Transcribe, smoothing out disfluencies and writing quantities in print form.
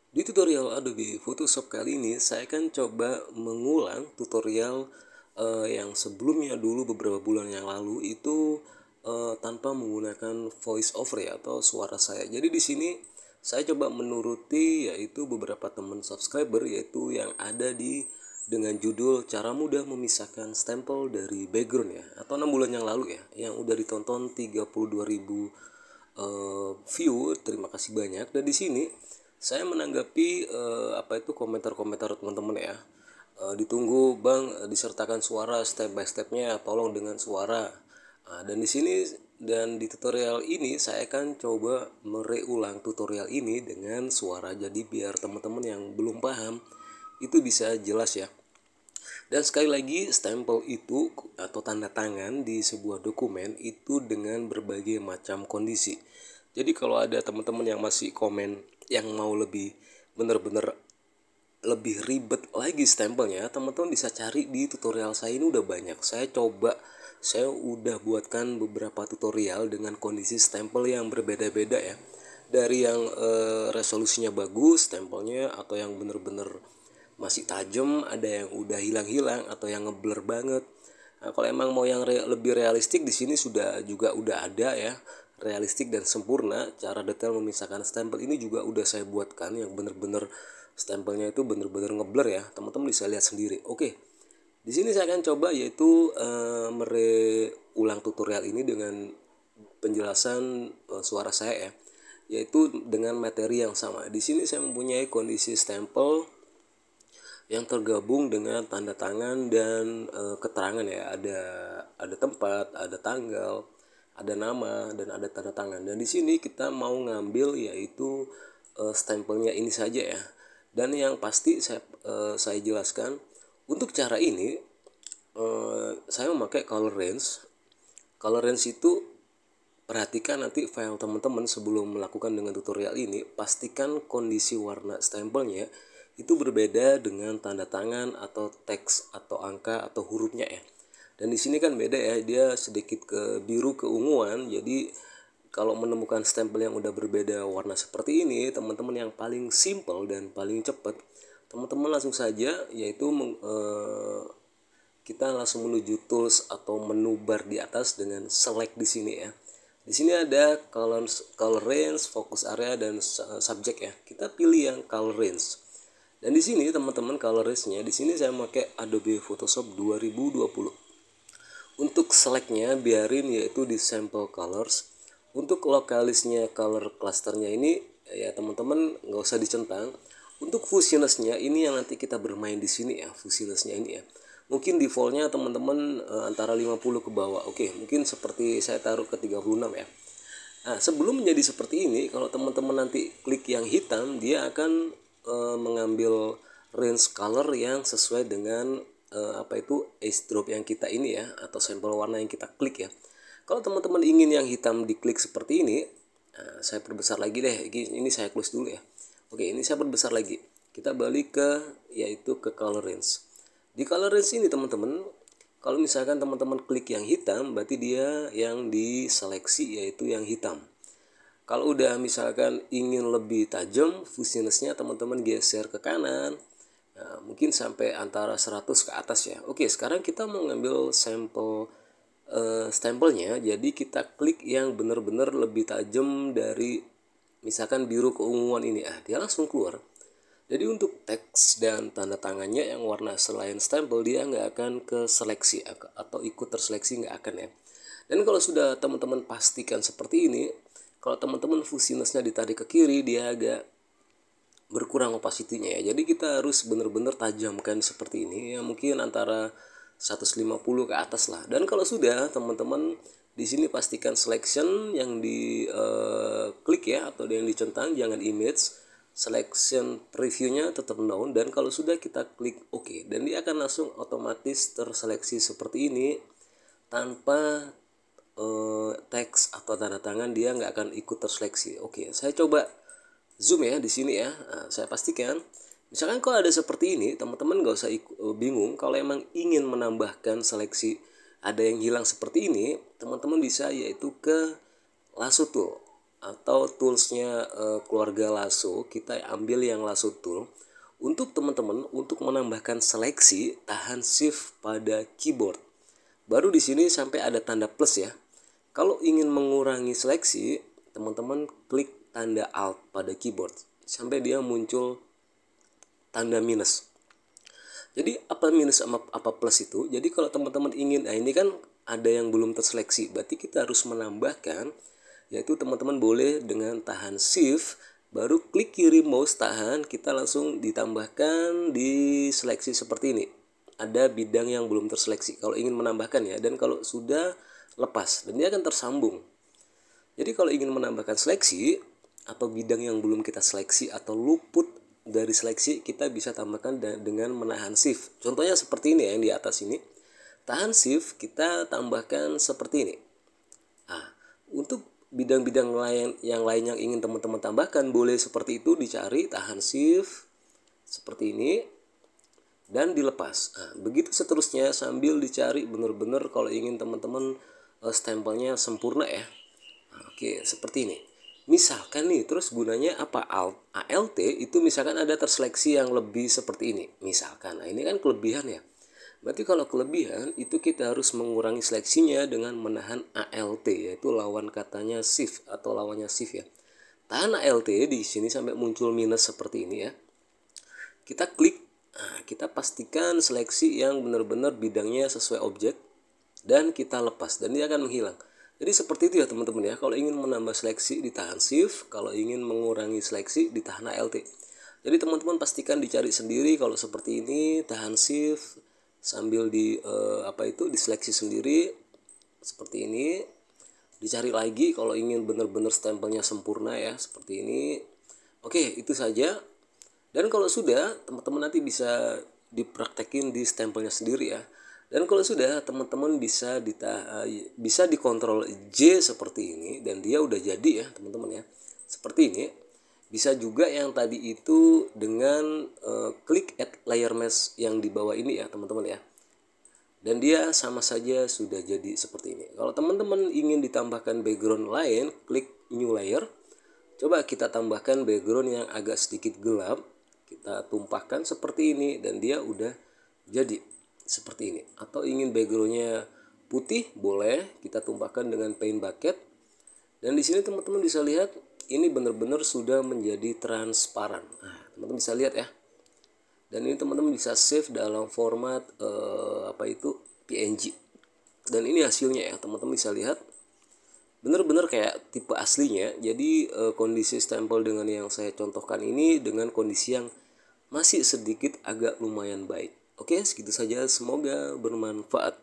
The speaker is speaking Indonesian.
Di tutorial Adobe Photoshop kali ini saya akan coba mengulang tutorial yang sebelumnya dulu beberapa bulan yang lalu itu tanpa menggunakan voice over ya atau suara saya. Jadi di sini saya coba menuruti yaitu beberapa teman subscriber yaitu yang ada di dengan judul cara mudah memisahkan stempel dari background ya, atau 6 bulan yang lalu ya, yang udah ditonton 32.000 view. Terima kasih banyak. Dan di sini saya menanggapi apa itu komentar-komentar teman-teman ya. Ditunggu Bang, disertakan suara step by stepnya, tolong dengan suara. Dan di sini dan di tutorial ini saya akan coba mereulang tutorial ini dengan suara, jadi biar teman-teman yang belum paham itu bisa jelas ya. Dan sekali lagi, stempel itu atau tanda tangan di sebuah dokumen itu dengan berbagai macam kondisi. Jadi kalau ada teman-teman yang masih komen yang mau lebih bener-bener lebih ribet lagi stempelnya, teman-teman bisa cari di tutorial saya ini udah banyak. Saya udah buatkan beberapa tutorial dengan kondisi stempel yang berbeda-beda ya. Dari yang resolusinya bagus stempelnya, atau yang bener-bener masih tajam, ada yang udah hilang-hilang atau yang ngeblur banget. Nah, kalau emang mau yang lebih realistik, di sini juga udah ada ya, realistik dan sempurna. Cara detail memisahkan stempel ini juga udah saya buatkan yang bener-bener stempelnya itu bener-bener ngeblur ya. Teman-teman bisa lihat sendiri. Oke. Di sini saya akan coba yaitu mereulang tutorial ini dengan penjelasan suara saya ya, yaitu dengan materi yang sama. Di sini saya mempunyai kondisi stempel yang tergabung dengan tanda tangan dan keterangan ya, ada tempat, ada tanggal, ada nama, dan ada tanda tangan. Dan di sini kita mau ngambil yaitu stempelnya ini saja ya. Dan yang pasti saya jelaskan untuk cara ini saya memakai color range. Color range itu, perhatikan nanti file teman-teman sebelum melakukan dengan tutorial ini, pastikan kondisi warna stempelnya itu berbeda dengan tanda tangan atau teks atau angka atau hurufnya ya. Dan di sini kan beda ya, dia sedikit ke biru keunguan. Jadi kalau menemukan stempel yang udah berbeda warna seperti ini, teman-teman yang paling simple dan paling cepat, teman-teman langsung saja yaitu kita langsung menuju tools atau menu bar di atas dengan select di sini ya. Di sini ada color range, focus area, dan subject ya. Kita pilih yang color range. Dan di sini teman-teman color range-nya di sini saya pakai Adobe Photoshop 2020. Untuk selectnya biarin yaitu di sample colors. Untuk lokalisnya color clusternya ini ya teman-teman nggak usah dicentang. Untuk fusionlessnya ini yang nanti kita bermain di sini ya, fusionlessnya ini ya. Mungkin defaultnya teman-teman antara 50 ke bawah. Oke, mungkin seperti saya taruh ke 36 ya. Nah, sebelum menjadi seperti ini, kalau teman-teman nanti klik yang hitam, dia akan mengambil range color yang sesuai dengan apa itu edge drop yang kita ini ya, atau sampel warna yang kita klik ya. Kalau teman-teman ingin yang hitam diklik seperti ini, nah, saya perbesar lagi deh. Ini saya close dulu ya. Oke, ini saya perbesar lagi. Kita balik ke yaitu ke color range. Di color range ini teman-teman, kalau misalkan teman-teman klik yang hitam, berarti dia yang diseleksi yaitu yang hitam. Kalau udah misalkan ingin lebih tajam, fusionlessnya teman-teman geser ke kanan. Nah, mungkin sampai antara 100 ke atas ya. Oke, sekarang kita mau ngambil sampel stempelnya. Jadi kita klik yang benar-benar lebih tajam dari misalkan biru keunguan ini. Dia langsung keluar. Jadi untuk teks dan tanda tangannya yang warna selain stempel, dia nggak akan ke seleksi atau ikut terseleksi, nggak akan ya. Dan kalau sudah teman-teman pastikan seperti ini, kalau teman-teman fusionlessnya ditarik ke kiri, dia agak berkurang opacity-nya ya. Jadi kita harus benar-benar tajamkan seperti ini ya, mungkin antara 150 ke atas lah. Dan kalau sudah teman-teman di sini pastikan selection yang di klik ya, atau yang dicentang, jangan image. Selection previewnya tetap down, dan kalau sudah kita klik OK, dan dia akan langsung otomatis terseleksi seperti ini tanpa teks atau tanda tangan, dia nggak akan ikut terseleksi. Oke, saya coba zoom ya di sini ya. Nah, saya pastikan misalkan kalau ada seperti ini, teman-teman nggak usah bingung. Kalau emang ingin menambahkan seleksi ada yang hilang seperti ini, teman-teman bisa yaitu ke lasso tool. atau toolsnya keluarga Lasso, kita ambil yang Lasso tool. Untuk teman-teman untuk menambahkan seleksi, tahan shift pada keyboard. Baru di sini sampai ada tanda plus ya. Kalau ingin mengurangi seleksi, teman-teman klik tanda alt pada keyboard sampai dia muncul tanda minus. Jadi apa minus sama apa plus itu? Jadi kalau teman-teman ingin, nah ini kan ada yang belum terseleksi, berarti kita harus menambahkan, yaitu teman-teman boleh dengan tahan shift, baru klik kiri mouse tahan, kita langsung ditambahkan di seleksi seperti ini. Ada bidang yang belum terseleksi kalau ingin menambahkan ya, dan kalau sudah lepas dan dia akan tersambung. Jadi kalau ingin menambahkan seleksi atau bidang yang belum kita seleksi atau luput dari seleksi, kita bisa tambahkan dengan menahan shift. Contohnya seperti ini ya, yang di atas ini. Tahan shift, kita tambahkan seperti ini. Nah, untuk bidang-bidang yang lain yang ingin teman-teman tambahkan, boleh seperti itu, dicari tahan shift seperti ini dan dilepas. Nah, begitu seterusnya sambil dicari benar-benar kalau ingin teman-teman stempelnya sempurna ya. Nah, oke, seperti ini. Misalkan nih, terus gunanya apa? ALT itu misalkan ada terseleksi yang lebih seperti ini. Misalkan, nah ini kan kelebihan ya. Berarti kalau kelebihan itu kita harus mengurangi seleksinya dengan menahan ALT, yaitu lawan katanya shift atau lawannya shift ya. Tahan ALT di sini sampai muncul minus seperti ini ya. Kita klik, nah, kita pastikan seleksi yang benar-benar bidangnya sesuai objek dan kita lepas dan dia akan menghilang. Jadi seperti itu ya teman-teman ya. Kalau ingin menambah seleksi ditahan shift, kalau ingin mengurangi seleksi ditahan ALT. Jadi teman-teman pastikan dicari sendiri kalau seperti ini, tahan shift sambil diseleksi sendiri seperti ini. Dicari lagi kalau ingin benar-benar stempelnya sempurna ya, seperti ini. Oke, itu saja. Dan kalau sudah, teman-teman nanti bisa dipraktekin di stempelnya sendiri ya. Dan kalau sudah, teman-teman bisa dikontrol J seperti ini dan dia udah jadi ya teman-teman ya. Seperti ini. Bisa juga yang tadi itu dengan klik add layer mask yang di bawah ini ya teman-teman ya. Dan dia sama saja sudah jadi seperti ini. Kalau teman-teman ingin ditambahkan background lain, klik new layer. Coba kita tambahkan background yang agak sedikit gelap. Kita tumpahkan seperti ini dan dia udah jadi seperti ini. Atau ingin backgroundnya putih, boleh kita tumpahkan dengan paint bucket. Dan di sini teman-teman bisa lihat ini benar-benar sudah menjadi transparan. Nah, teman-teman bisa lihat ya. Dan ini teman-teman bisa save dalam format PNG. Dan ini hasilnya ya, teman-teman bisa lihat. Benar-benar kayak tipe aslinya. Jadi kondisi stempel dengan yang saya contohkan ini dengan kondisi yang masih sedikit agak lumayan baik. Oke, segitu saja. Semoga bermanfaat.